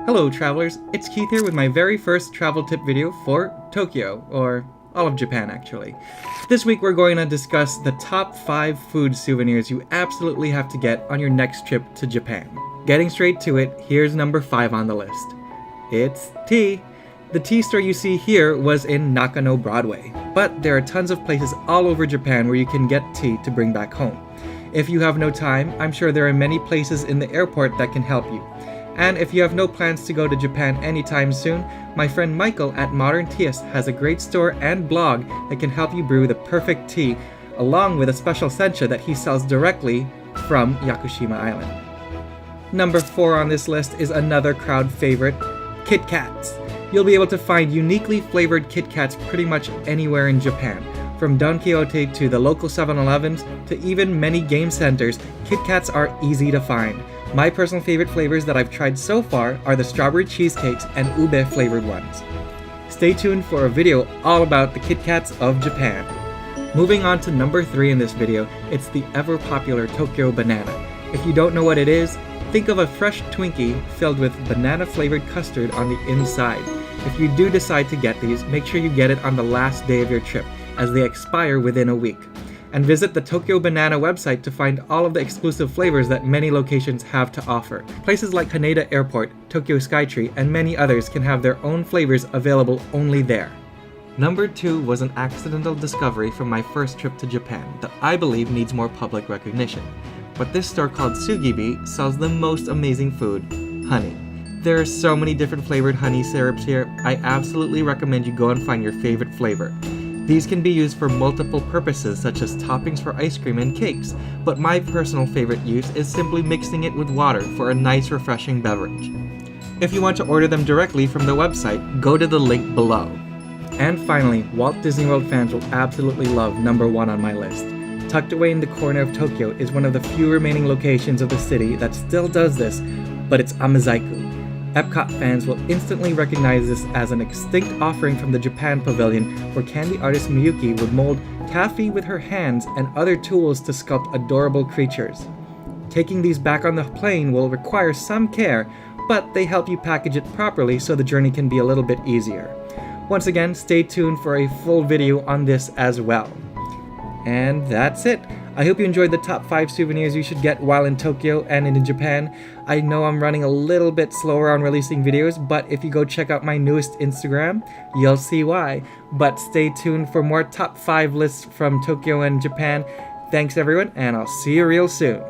Hello travelers, it's Keith here with my very first travel tip video for Tokyo, or all of Japan actually. This week we're going to discuss the top 5 food souvenirs you absolutely have to get on your next trip to Japan. Getting straight to it, here's number 5 on the list. It's tea. The tea store you see here was in Nakano Broadway, but there are tons of places all over Japan where you can get tea to bring back home. If you have no time, I'm sure there are many places in the airport that can help you. And if you have no plans to go to Japan anytime soon, my friend Michael at Modern Teaist has a great store and blog that can help you brew the perfect tea, along with a special sencha that he sells directly from Yakushima Island. Number 4 on this list is another crowd favorite, Kit Kats. You'll be able to find uniquely flavored Kit Kats pretty much anywhere in Japan. From Don Quixote to the local 7-Elevens to even many game centers, Kit Kats are easy to find. My personal favorite flavors that I've tried so far are the strawberry cheesecakes and ube flavored ones. Stay tuned for a video all about the Kit Kats of Japan. Moving on to number 3 in this video, it's the ever popular Tokyo Banana. If you don't know what it is, think of a fresh Twinkie filled with banana flavored custard on the inside. If you do decide to get these, make sure you get it on the last day of your trip, as they expire within a week. And visit the Tokyo Banana website to find all of the exclusive flavors that many locations have to offer. Places like Haneda Airport, Tokyo Skytree, and many others can have their own flavors available only there. Number 2 was an accidental discovery from my first trip to Japan that I believe needs more public recognition. But this store called Sugi Bee sells the most amazing food, honey. There are so many different flavored honey syrups here. I absolutely recommend you go and find your favorite flavor. These can be used for multiple purposes such as toppings for ice cream and cakes, but my personal favorite use is simply mixing it with water for a nice refreshing beverage. If you want to order them directly from the website, go to the link below. And finally, Walt Disney World fans will absolutely love number 1 on my list. Tucked away in the corner of Tokyo is one of the few remaining locations of the city that still does this, but it's Amazaiku. Epcot fans will instantly recognize this as an extinct offering from the Japan Pavilion, where candy artist Miyuki would mold taffy with her hands and other tools to sculpt adorable creatures. Taking these back on the plane will require some care, but they help you package it properly so the journey can be a little bit easier. Once again, stay tuned for a full video on this as well. And that's it. I hope you enjoyed the top 5 souvenirs you should get while in Tokyo and in Japan. I know I'm running a little bit slower on releasing videos, but if you go check out my newest Instagram, you'll see why. But stay tuned for more top 5 lists from Tokyo and Japan. Thanks everyone, and I'll see you real soon.